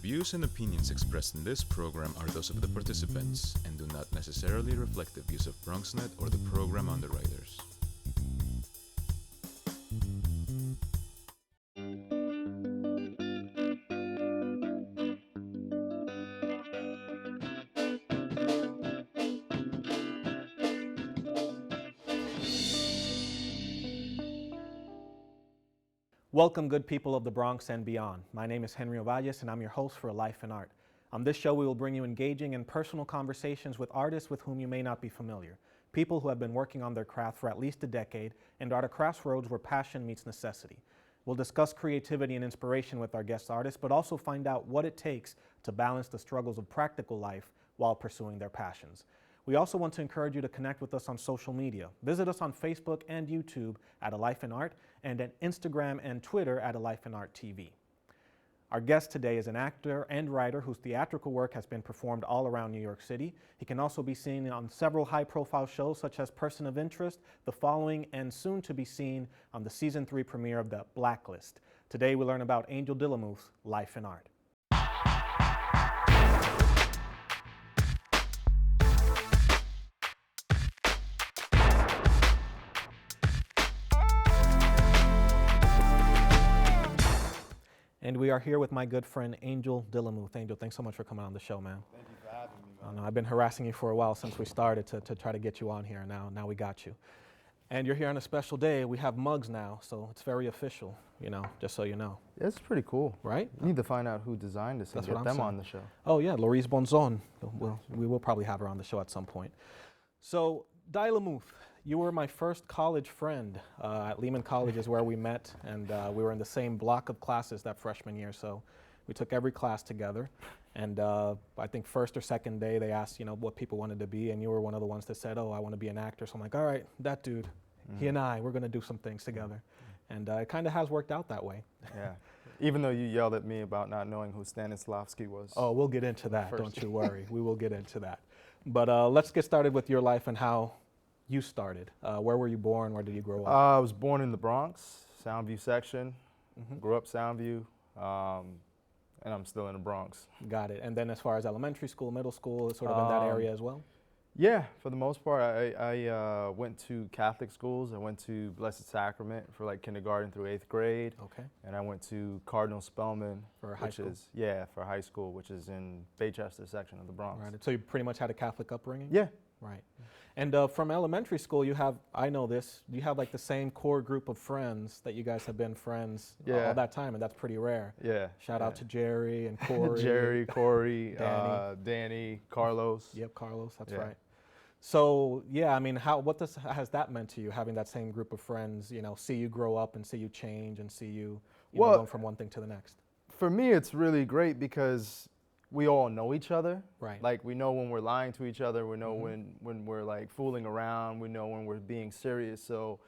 views and opinions expressed in this program are those of the participants and do not necessarily reflect the views of BronxNet or the program underwriters. Welcome, good people of the Bronx and beyond. My name is Henry Ovalles, and I'm your host for Life in Art. On this show, we will bring you engaging and personal conversations with artists with whom you may not be familiar, people who have been working on their craft for at least a decade and are at a crossroads where passion meets necessity. We'll discuss creativity and inspiration with our guest artists, but also find out what it takes to balance the struggles of practical life while pursuing their passions. We also want to encourage you to connect with us on social media. Visit us on Facebook and YouTube at A Life in Art, and at Instagram and Twitter at A Life in Art TV. Our guest today is an actor and writer whose theatrical work has been performed all around New York City. He can also be seen on several high-profile shows such as Person of Interest, The Following, and soon to be seen on the Season 3 premiere of The Blacklist. Today we learn about Angel Dillemuth's Life in Art. And we are here with my good friend, Angel Dillemuth. Angel, thanks so much for coming on the show, man. Thank you for having me, man. I know I've been harassing you for a while since we started to try to get you on here. Now we got you. And you're here on a special day. We have mugs now, so it's very official, just so you know. Yeah, it's pretty cool. Right? You need to find out who designed this and That's what get I'm them saying. on the show. Oh, yeah, Louise Bonzon. We will probably have her on the show at some point. So, Dillemuth, you were my first college friend. At Lehman College is where we met, and we were in the same block of classes that freshman year, so we took every class together. And I think first or second day they asked, what people wanted to be, and you were one of the ones that said, oh, I want to be an actor. So I'm like, all right, that dude, he and I, we're going to do some things together. And it kind of has worked out that way. Yeah. Even though you yelled at me about not knowing who Stanislavski was. Oh, we'll get into that, First. don't you worry. We will get into that. But let's get started with your life and how you started. Where were you born? Where did you grow up? I was born in the Bronx, Soundview section. Mhm. Grew up Soundview, and I'm still in the Bronx. Got it. And then as far as elementary school, middle school, sort of in that area as well? Yeah, for the most part, I went to Catholic schools. I went to Blessed Sacrament for like kindergarten through 8th grade. Okay. And I went to Cardinal Spellman, For high school? for high school, which is in Baychester section of the Bronx. Right. So you pretty much had a Catholic upbringing? Yeah. Right. And from elementary school, you have, I know this, you have like the same core group of friends that you guys have been friends all that time, and that's pretty rare. Yeah. Shout out to Jerry and Corey. Jerry, Corey, Danny. Danny, Carlos. Yep, Carlos, that's Yeah. right. So, yeah, I mean, what has that meant to you, having that same group of friends, see you grow up and see you change and see you, Well, going from one thing to the next? For me, it's really great because we all know each other. Right. Like, we know when we're lying to each other. We know when we're, like, fooling around. We know when we're being serious. So,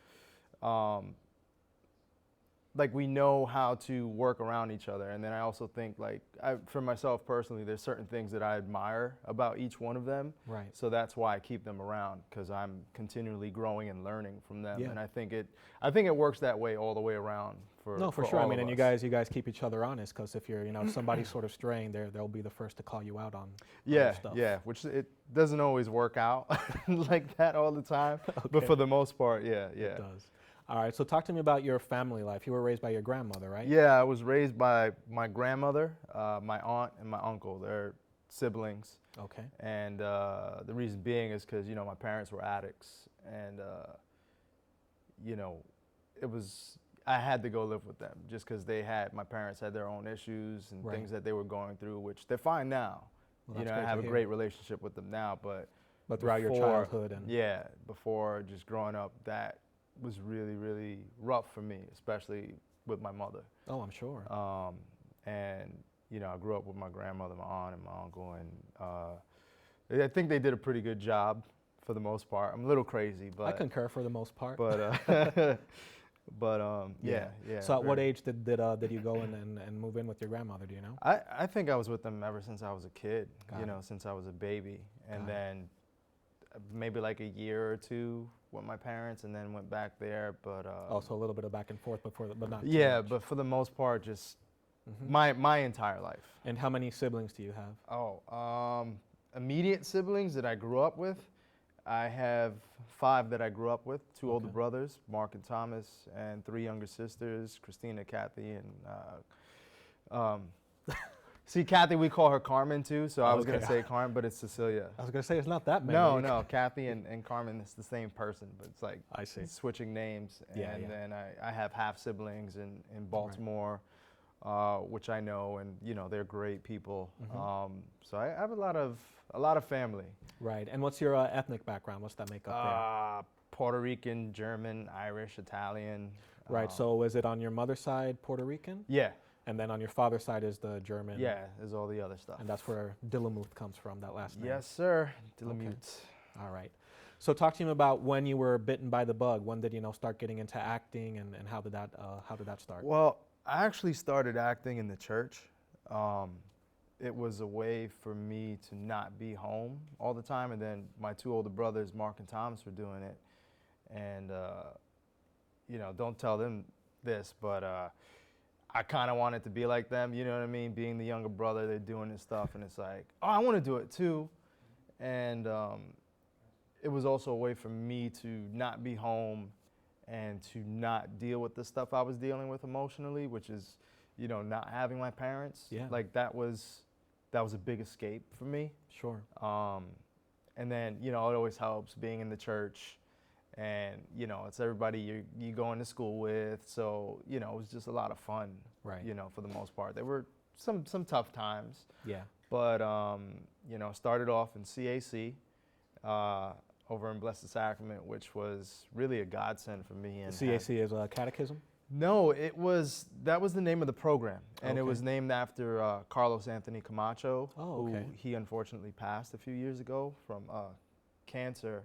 like, we know how to work around each other. And then I also think, like, for myself personally, there's certain things that I admire about each one of them. Right. So that's why I keep them around, because I'm continually growing and learning from them. Yeah. And I think it works that way all the way around for No, for sure. all I mean, of and us. you guys keep each other honest, because if you're, if somebody's sort of straying, they'll be the first to call you out on Yeah, stuff. yeah, which it doesn't always work out like that all the time, but Okay. for the most part, yeah. It does. All right, so talk to me about your family life. You were raised by your grandmother, right? Yeah, I was raised by my grandmother, my aunt, and my uncle. They're siblings, Okay. and the reason being is because, my parents were addicts, and, I had to go live with them just because my parents had their own issues and Right. things that they were going through, which they're fine now. Well, I that's great to have a hear. great relationship with them now, but But throughout your before- childhood and Yeah, before just growing up, that was really, really rough for me, especially with my mother. oh, I'm sure. And, I grew up with my grandmother, my aunt, and my uncle, and I think they did a pretty good job for the most part. I'm a little crazy, but I concur for the most part. yeah. So at what very- age did you go in and move in with your grandmother? Do you know? I think I was with them ever since I was a kid, Got it. since I was a baby. And Got it. then maybe like a year or two with my parents, and then went back there. But Also a little bit of back and forth but not too yeah, much. but for the most part, just My entire life. And how many siblings do you have? Immediate siblings that I grew up with, I have 5 that I grew up with, 2 older brothers, Mark and Thomas, and 3 younger sisters, Christina, Kathy, and see, Kathy, we call her Carmen too, so I was going to say Carmen, but it's Cecilia. I was going to say it's not that many. No, Kathy and Carmen, it's the same person, but it's like I see. switching names. And then I have half siblings in Baltimore, which I know, and they're great people. So I have a lot of family. Right. And what's your ethnic background? What's that make up there? Puerto Rican, German, Irish, Italian. Right. So is it on your mother's side Puerto Rican? Yeah. And then on your father's side is the German? Yeah, is all the other stuff. And that's where Dillemuth comes from, that last name? Yes, sir. Dillemuth. Okay. All right. So talk to me about when you were bitten by the bug. When did you start getting into acting, and how did that start? Well, I actually started acting in the church. It was a way for me to not be home all the time, and then my 2 older brothers, Mark and Thomas, were doing it. And don't tell them this, but I kind of wanted to be like them, you know what I mean? Being the younger brother, they're doing this stuff, and it's like, oh, I want to do it too. And it was also a way for me to not be home and to not deal with the stuff I was dealing with emotionally, which is, not having my parents. Yeah. Like that was a big escape for me. Sure. And then, it always helps being in the church. And, it's everybody you're going to school with. So, it was just a lot of fun, right. For the most part. There were some tough times. Yeah. But, started off in CAC over in Blessed Sacrament, which was really a godsend for me. And CAC is a catechism? No, that was the name of the program. And it was named after Carlos Anthony Camacho, who he unfortunately passed a few years ago from cancer.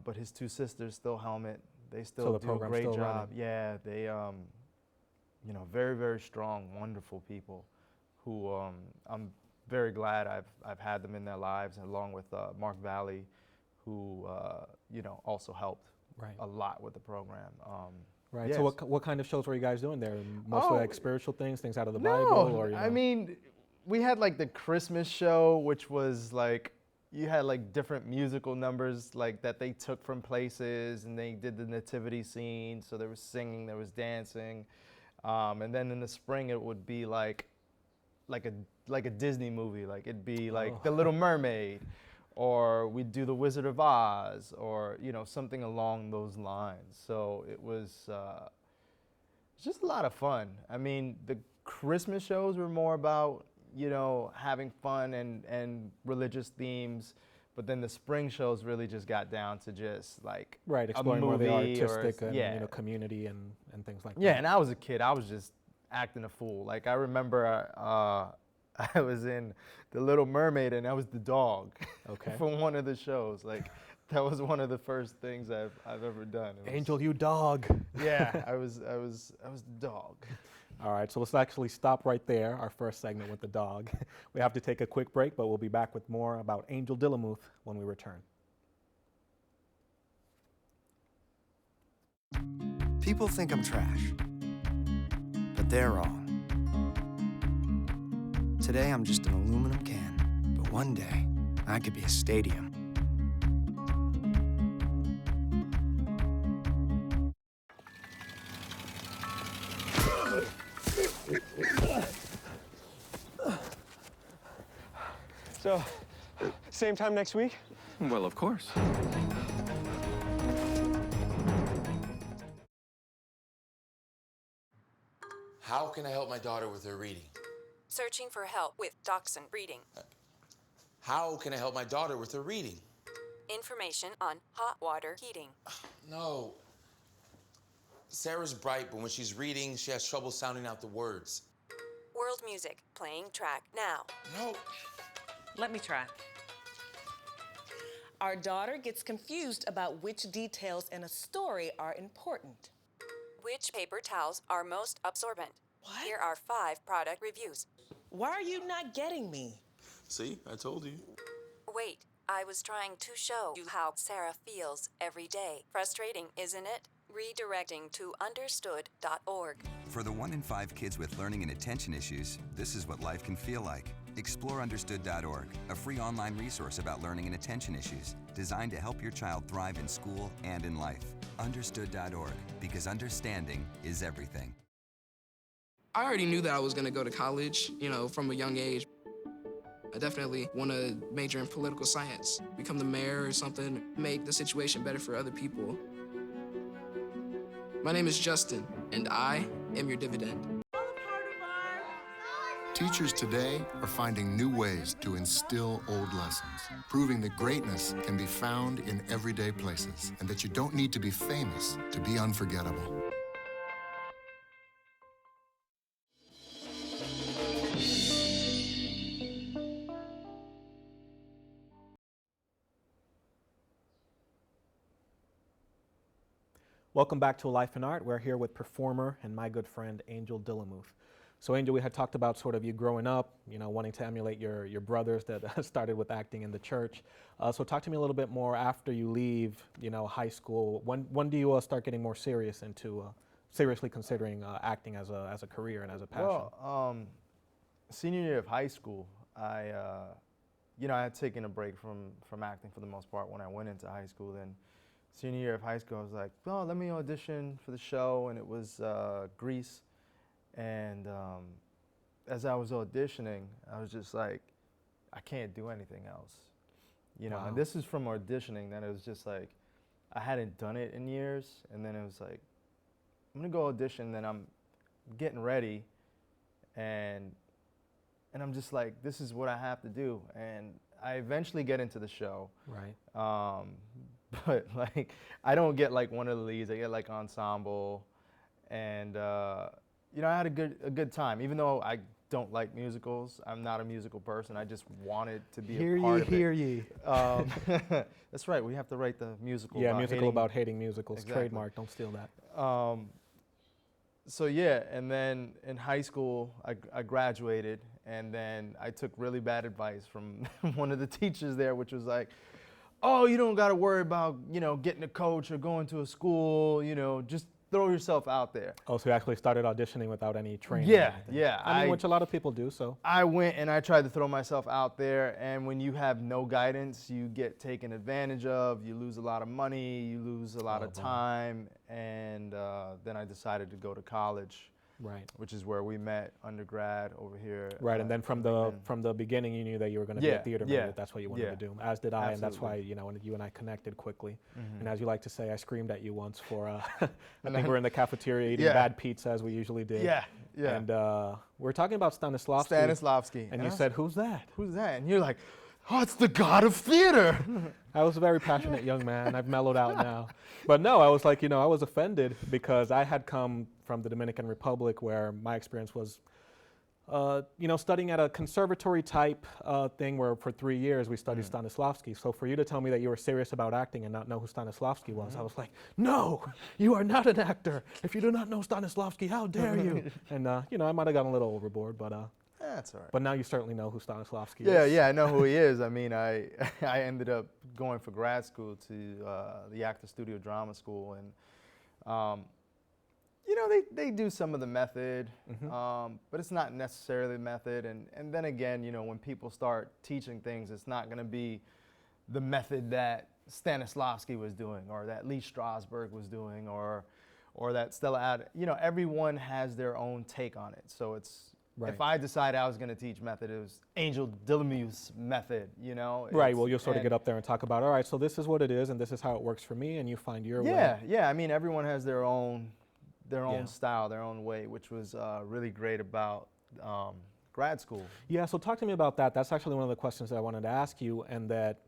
But his 2 sisters still helm it. They still do a great job. Running. Yeah, they, very, very strong, wonderful people who I'm very glad I've had them in their lives, along with Mark Valley, who, also helped a lot with the program. Right. Yes. So what kind of shows were you guys doing there? Mostly like spiritual things out of the Bible? Or, I mean, we had like the Christmas show, which was like, you had like different musical numbers like that they took from places, and they did the nativity scene. So there was singing, there was dancing, and then in the spring it would be like a Disney movie. Like it'd be like The Little Mermaid, or we'd do The Wizard of Oz, or something along those lines. So it was just a lot of fun. I mean, the Christmas shows were more about having fun and religious themes, but then the spring shows really just got down to just like exploring more the artistic and community and things like that. Yeah, and I was a kid. I was just acting a fool. Like I remember I was in The Little Mermaid, and I was the dog from one of the shows. Like that was one of the first things I've ever done. Angel, you dog. Yeah, I was the dog. All right, so let's actually stop right there, our first segment with the dog. We have to take a quick break, but we'll be back with more about Angel Dillemuth when we return. People think I'm trash, but they're wrong. Today I'm just an aluminum can, but one day I could be a stadium. So, same time next week? Well, of course. How can I help my daughter with her reading? Searching for help with Dachshund Reading. How can I help my daughter with her reading? Information on hot water heating. No. Sarah's bright, but when she's reading, she has trouble sounding out the words. World music, playing track now. No. Let me try. Our daughter gets confused about which details in a story are important. Which paper towels are most absorbent? What? Here are 5 product reviews. Why are you not getting me? See, I told you. Wait, I was trying to show you how Sarah feels every day. Frustrating, isn't it? Redirecting to understood.org. For the 1 in 5 kids with learning and attention issues, this is what life can feel like. Explore understood.org, a free online resource about learning and attention issues, designed to help your child thrive in school and in life. Understood.org, because understanding is everything. I already knew that I was going to go to college, from a young age. I definitely want to major in political science, become the mayor or something, make the situation better for other people. My name is Justin, and I am your dividend. Teachers today are finding new ways to instill old lessons, proving that greatness can be found in everyday places and that you don't need to be famous to be unforgettable. Welcome back to Life in Art. We're here with performer and my good friend, Angel Dillemuth. So Angel, we had talked about sort of you growing up, wanting to emulate your brothers that started with acting in the church. So talk to me a little bit more after you leave, high school. When do you start getting more serious into seriously considering acting as a career and as a passion? Well, senior year of high school, I had taken a break from acting for the most part when I went into high school. Then senior year of high school, I was like, well, let me audition for the show, and it was Grease. And as I was auditioning, I was just like, I can't do anything else, Wow. And this is from auditioning. Then it was just like, I hadn't done it in years, and then it was like, I'm gonna go audition. Then I'm getting ready, and I'm just like, this is what I have to do. And I eventually get into the show. Right. But like, I don't get like one of the leads. I get like ensemble, and I had a good time. Even though I don't like musicals, I'm not a musical person. I just wanted to be a part of it. Hear ye. That's right. We have to write the musical. Yeah, about hating musicals. Exactly. Trademark. Don't steal that. So yeah, and then in high school, I graduated, and then I took really bad advice from one of the teachers there, which was like, oh, you don't got to worry about, getting a coach or going to a school, just throw yourself out there. Oh, so you actually started auditioning without any training? Yeah, or anything. yeah. I mean, which a lot of people do, so. I went and I tried to throw myself out there, and when you have no guidance, you get taken advantage of, you lose a lot of money, you lose a lot of time, and then I decided to go to college. Right. Which is where we met, undergrad over here. Right, and then from the beginning, you knew that you were going to be a theater major. That's what you wanted to do, as did I, and that's why when you and I connected quickly. Mm-hmm. And as you like to say, I screamed at you once for I think we were in the cafeteria eating bad pizza as we usually did. Yeah, yeah. And we were talking about Stanislavski. Stanislavski. And you said, "Who's that?" Who's that? And you're like, oh, it's the god of theater. I was a very passionate young man. I've mellowed out now. But no, I was like, I was offended because I had come from the Dominican Republic where my experience was, studying at a conservatory type thing where for 3 years we studied Stanislavski. So for you to tell me that you were serious about acting and not know who Stanislavski was, I was like, no, you are not an actor. If you do not know Stanislavski, how dare you? And, I might have gone a little overboard, but that's all right. But now you certainly know who Stanislavski is. Yeah, I know who he is. I mean, I ended up going for grad school to the Actor Studio Drama School, and they do some of the method, but it's not necessarily the method. And then again, when people start teaching things, it's not going to be the method that Stanislavski was doing, or that Lee Strasberg was doing, or that Stella Ad. Everyone has their own take on it. So it's. Right. If I decided I was going to teach method, it was Angel Dillemuth's method, Right, well, you'll sort of get up there and talk about, all right, so this is what it is, and this is how it works for me, and you find your way. Yeah, I mean, everyone has their own style, their own way, which was really great about grad school. Yeah, so talk to me about that. That's actually one of the questions that I wanted to ask you, and that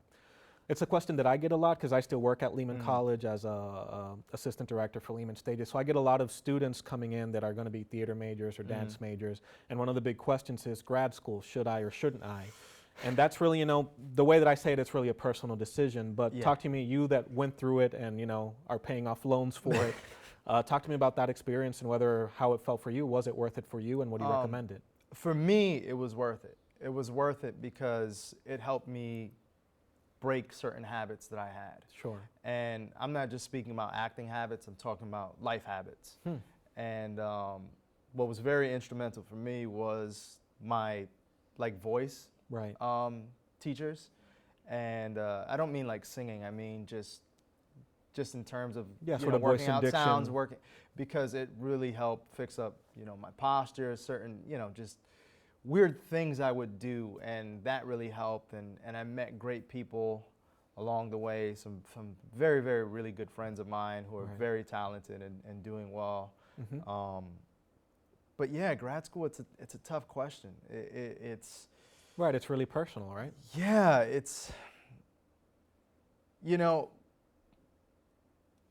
it's a question that I get a lot because I still work at Lehman College as a assistant director for Lehman Stages. So I get a lot of students coming in that are going to be theater majors or dance majors. And one of the big questions is grad school, should I or shouldn't I? And that's really, the way that I say it, it's really a personal decision. But talk to me, you that went through it and, are paying off loans for it. Talk to me about that experience and how it felt for you. Was it worth it for you, and would you recommend it? For me, it was worth it. It was worth it because it helped me break certain habits that I had. Sure. And I'm not just speaking about acting habits, I'm talking about life habits. And what was very instrumental for me was my voice Right. teachers. And I don't mean like singing, I mean just in terms of sort of working voice and out diction. sounds, because it really helped fix up my posture, certain just weird things I would do, and that really helped. And I met great people along the way, some very, very really good friends of mine who are very talented and doing well. But yeah, grad school, it's a tough question. It's right. It's really personal, right? Yeah, it's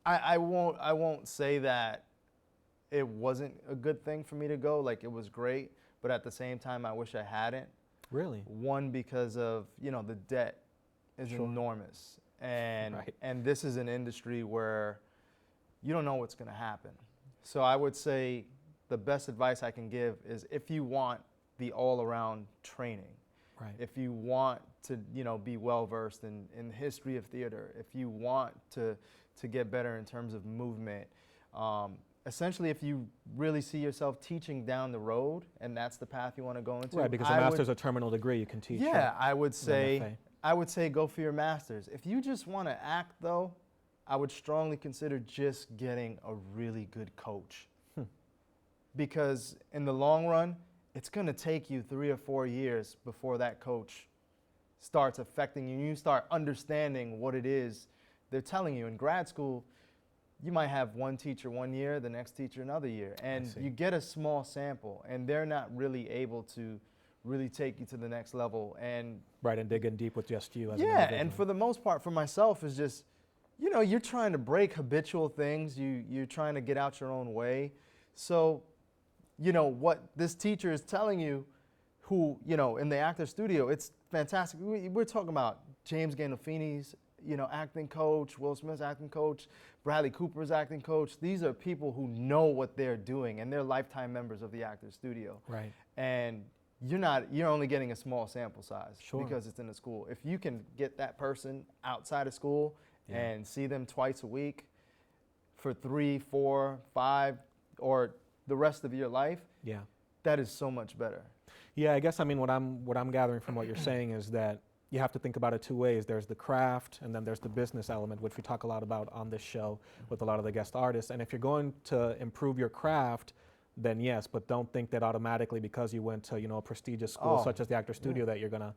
I won't say that it wasn't a good thing for me to go. Like, it was great, but at the same time, I wish I hadn't. Really? One, because of the debt is enormous, and and this is an industry where you don't know what's going to happen. So I would say the best advice I can give is, if you want the all-around training, if you want to be well-versed in the history of theater, if you want to get better in terms of movement, essentially, if you really see yourself teaching down the road and that's the path you want to go into. Right, because a master's a terminal degree you can teach. Yeah, I would say go for your master's. If you just want to act, though, I would strongly consider just getting a really good coach. Because in the long run, it's going to take you 3 or 4 years before that coach starts affecting you. You start understanding what it is they're telling you. In grad school, you might have one teacher 1 year, the next teacher another year, and you get a small sample, and they're not really able to really take you to the next level. And and dig in deep with just you as an yeah, individual. and for the most part, for myself, is just you're trying to break habitual things. You're trying to get out your own way. So what this teacher is telling you, who in the actor studio, it's fantastic. We're talking about James Gandolfini's acting coach, Will Smith's acting coach, Bradley Cooper's acting coach. These are people who know what they're doing, and they're lifetime members of the actor studio. Right. And you're only getting a small sample size because it's in a school. If you can get that person outside of school and see them twice a week for 3, 4, 5, or the rest of your life, that is so much better. Yeah, I guess what I'm gathering from what you're saying is that you have to think about it two ways. There's the craft, and then there's the business element, which we talk a lot about on this show with a lot of the guest artists. And if you're going to improve your craft, then yes, but don't think that automatically because you went to a prestigious school such as the Actor Studio that you're gonna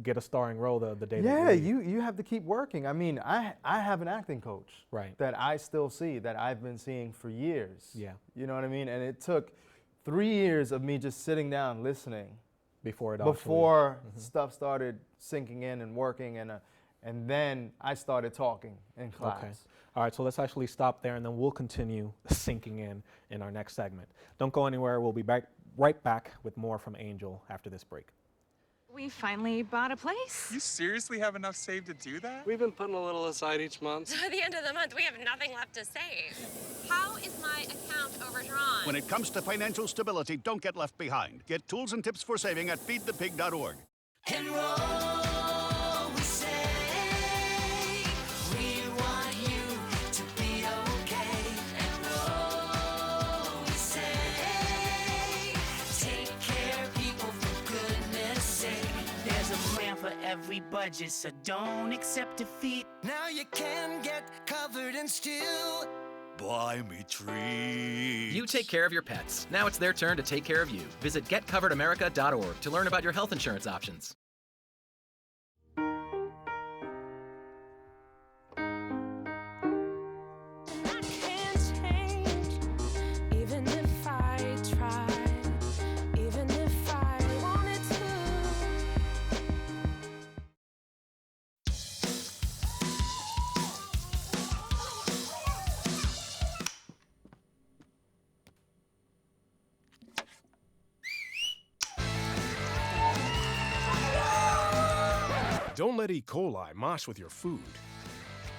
get a starring role the day. Yeah, you have to keep working. I mean, I have an acting coach that I still see, that I've been seeing for years. Yeah, you know what I mean. And it took 3 years of me just sitting down listening before stuff started sinking in and working, and then I started talking in class. Okay. All right, so let's actually stop there, and then we'll continue sinking in our next segment. Don't go anywhere. We'll be right back with more from Angel after this break. We finally bought a place. You seriously have enough saved to do that? We've been putting a little aside each month. So at the end of the month, we have nothing left to save. How is my account overdrawn? When it comes to financial stability, don't get left behind. Get tools and tips for saving at feedthepig.org. Enroll, we say. We want you to be okay. Enroll, we say. Take care of people for goodness sake. There's a plan for every budget, so don't accept defeat. Now you can get covered and still buy me treats. You take care of your pets. Now it's their turn to take care of you. Visit getcoveredamerica.org to learn about your health insurance options. Don't let E. coli mosh with your food.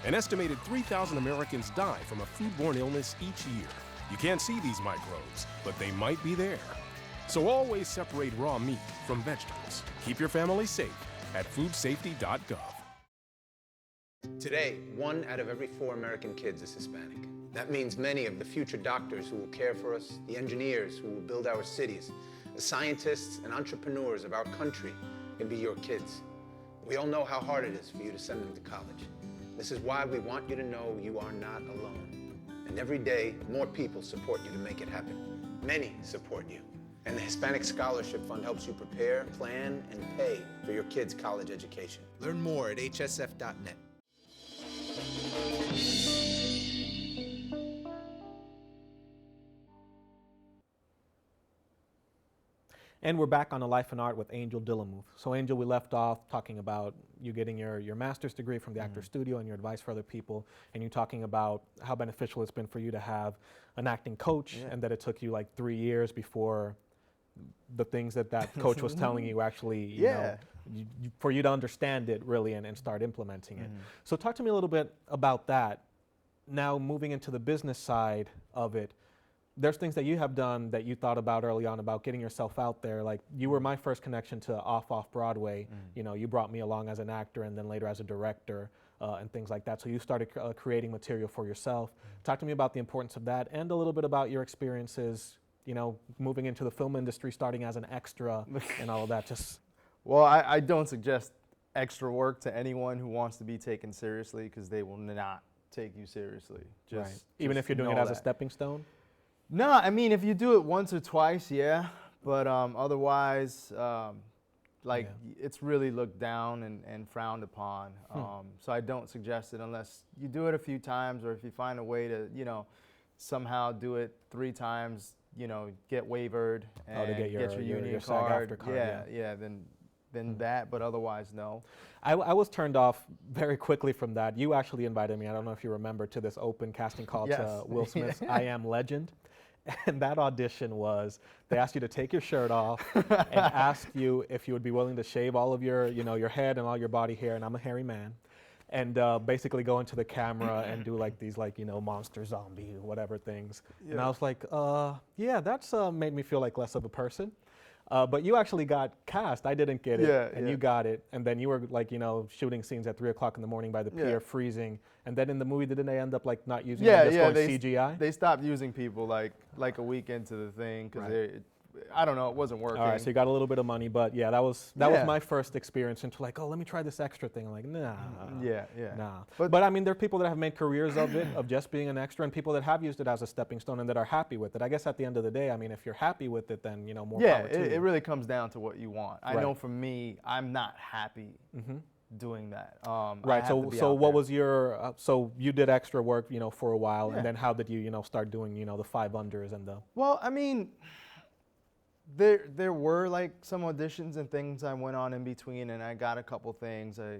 An estimated 3,000 Americans die from a foodborne illness each year. You can't see these microbes, but they might be there. So always separate raw meat from vegetables. Keep your family safe at foodsafety.gov. Today, 1 out of every 4 American kids is Hispanic. That means many of the future doctors who will care for us, the engineers who will build our cities, the scientists and entrepreneurs of our country can be your kids. We all know how hard it is for you to send them to college. This is why we want you to know you are not alone. And every day, more people support you to make it happen. Many support you. And the Hispanic Scholarship Fund helps you prepare, plan, and pay for your kids' college education. Learn more at hsf.net. And we're back on A Life in Art with Angel Dillemuth. So Angel, we left off talking about you getting your master's degree from the Actors Studio and your advice for other people, and you talking about how beneficial it's been for you to have an acting coach, and that it took you like 3 years before the things that coach was telling you actually, you know, for you to understand it really and start implementing it. So talk to me a little bit about that. Now moving into the business side of it, there's things that you have done that you thought about early on about getting yourself out there. Like you were my first connection to off Broadway. You know, you brought me along as an actor and then later as a director and things like that. So you started creating material for yourself. Talk to me about the importance of that and a little bit about your experiences, you know, moving into the film industry, starting as an extra and all of that. Just Well, I don't suggest extra work to anyone who wants to be taken seriously because they will not take you seriously. Even if you're doing it as a stepping stone? No, I mean, if you do it once or twice, yeah. But otherwise, it's really looked down and frowned upon. So I don't suggest it unless you do it a few times or if you find a way to, you know, somehow do it 3 times, you know, get waivered and to get your union SAG-AFTRA card. card, Then that, but otherwise, no. I was turned off very quickly from that. You actually invited me, I don't know if you remember, to this open casting call to Will Smith's I Am Legend. And that audition was, they asked you to take your shirt off and asked you if you would be willing to shave all of your, you know, your head and all your body hair, and I'm a hairy man, and basically go into the camera and do like these, like, you know, monster, zombie, whatever things. And I was like, yeah, that's made me feel like less of a person. But you actually got cast. I didn't get it, and you got it. And then you were like, you know, shooting scenes at 3 o'clock in the morning by the pier, freezing. And then in the movie, didn't they end up like not using just going CGI? They stopped using people like a week into the thing because I don't know, it wasn't working. All right, so you got a little bit of money, but yeah, that was my first experience into like, oh, let me try this extra thing. I'm like, nah. Nah. But I mean, there are people that have made careers of it, of just being an extra, and people that have used it as a stepping stone and that are happy with it. I guess at the end of the day, I mean, if you're happy with it, then, you know, more power to you. It really comes down to what you want. I know for me, I'm not happy doing that. Right, so what was your, so you did extra work, you know, for a while, and then how did you, you know, start doing, you know, the 5 unders and the... Well, I mean, there were like some auditions and things I went on in between, and I got a couple things. I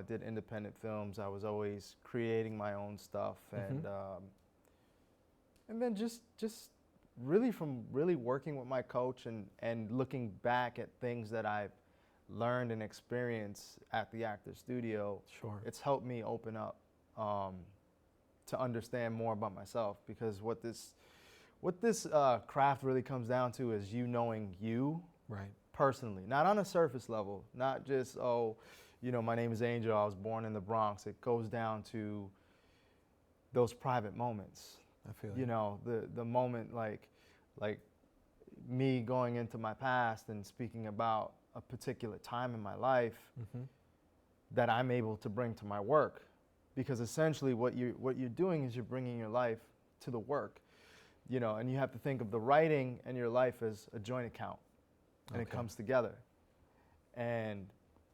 did independent films. I was always creating my own stuff, and then just really from really working with my coach and looking back at things that I've learned and experienced at the Actors Studio. It's helped me open up to understand more about myself, because what this craft really comes down to is you knowing you personally, not on a surface level, not just, oh, you know, my name is Angel, I was born in the Bronx. It goes down to those private moments. I feel you know, the moment like me going into my past and speaking about a particular time in my life that I'm able to bring to my work, because essentially what you're doing is you're bringing your life to the work. You know, and you have to think of the writing and your life as a joint account, and it comes together. And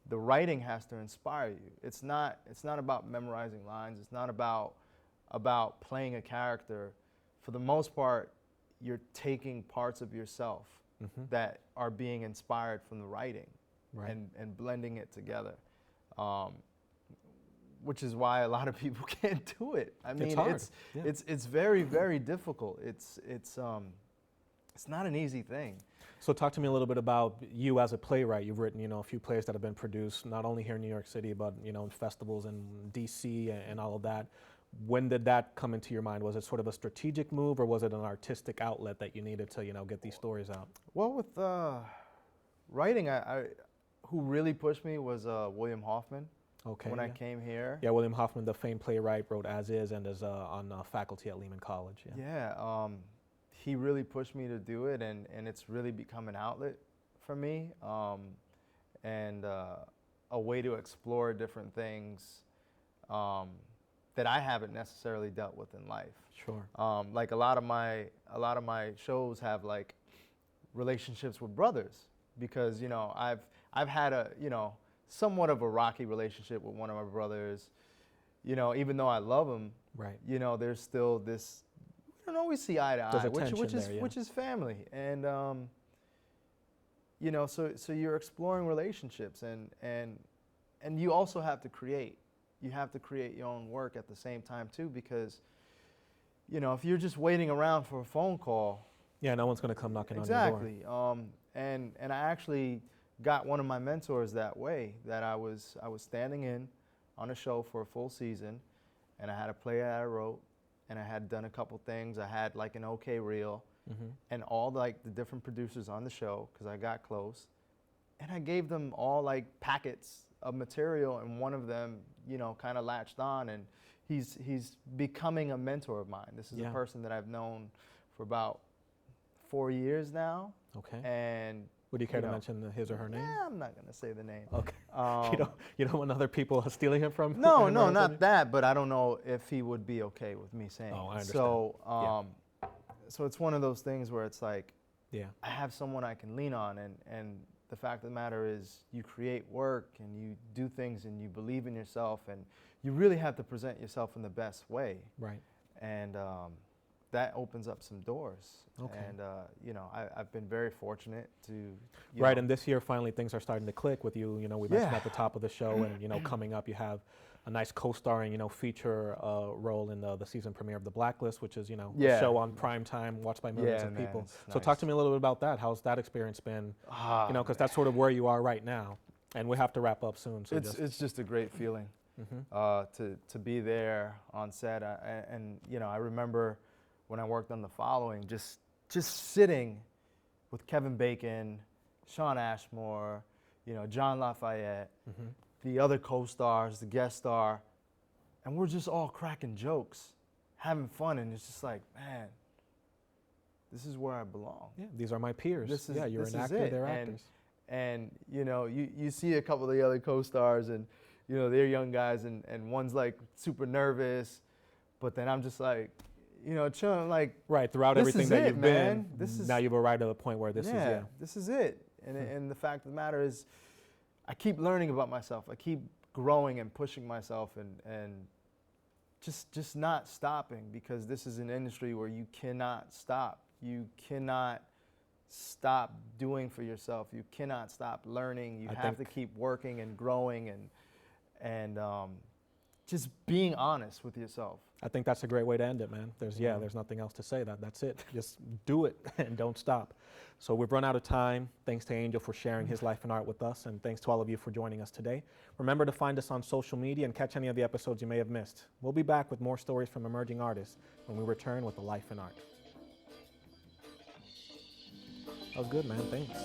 the writing has to inspire you. It's not about memorizing lines. It's not about playing a character. For the most part, you're taking parts of yourself that are being inspired from the writing and blending it together. Which is why a lot of people can't do it. I mean, it's very, very difficult. It's not an easy thing. So talk to me a little bit about you as a playwright. You've written, you know, a few plays that have been produced not only here in New York City, but, you know, in festivals in DC and all of that. When did that come into your mind? Was it sort of a strategic move, or was it an artistic outlet that you needed to, you know, get these stories out? Well, with writing, who really pushed me was William Hoffman. Okay. when I came here. Yeah, William Hoffman, the famed playwright, wrote As Is and is on faculty at Lehman College. Yeah, he really pushed me to do it, and it's really become an outlet for me, and a way to explore different things that I haven't necessarily dealt with in life. Sure. Like a lot of my shows have like relationships with brothers, because I've had a somewhat of a rocky relationship with one of my brothers. Even though I love him, right? There's still this. We don't always see eye to eye, which is family, and so you're exploring relationships, and you also have to create. You have to create your own work at the same time too, because if you're just waiting around for a phone call, no one's going to come knocking on your door. Exactly. And I actually got one of my mentors that way. That I was standing in on a show for a full season, and I had a play that I wrote, and I had done a couple things. I had like an okay reel, and all like the different producers on the show, because I got close, and I gave them all like packets of material, and one of them, kind of latched on, and he's becoming a mentor of mine. This is a person that I've known for about 4 years now. Okay. And would you care to mention his or her name? Yeah, I'm not going to say the name. Okay. You don't want other people stealing him from? No, not that. But I don't know if he would be okay with me saying. Oh, I understand. So, so it's one of those things where it's like, I have someone I can lean on, and the fact of the matter is, you create work and you do things and you believe in yourself, and you really have to present yourself in the best way. Right. And that opens up some doors. Okay. And I've been very fortunate to. Right, and this year finally things are starting to click with you. We mentioned at the top of the show, and coming up you have a nice co-starring feature role in the season premiere of The Blacklist, which is a show on prime time watched by millions of people. So talk to me a little bit about that. How's that experience been? Because that's sort of where you are right now, and we have to wrap up soon. So it's just a great feeling to be there on set, and I remember when I worked on The Following, just sitting with Kevin Bacon, Shawn Ashmore, John Lafayette, the other co-stars, the guest star, and we're just all cracking jokes, having fun, and it's just like, man, this is where I belong. Yeah, these are my peers. You're an actor, they're actors. And you see a couple of the other co-stars, and they're young guys, and one's like super nervous, but then I'm just like, chilling, like, right, throughout everything that you've been, now you've arrived at a point where this is it. And the fact of the matter is, I keep learning about myself. I keep growing and pushing myself, and just not stopping, because this is an industry where you cannot stop. You cannot stop doing for yourself. You cannot stop learning. You have to keep working and growing, and just being honest with yourself. I think that's a great way to end it, man. There's nothing else to say. That's it. Just do it and don't stop. So we've run out of time. Thanks to Angel for sharing his life and art with us, and thanks to all of you for joining us today. Remember to find us on social media and catch any of the episodes you may have missed. We'll be back with more stories from emerging artists when we return with A Life in Art. That was good, man. Thanks.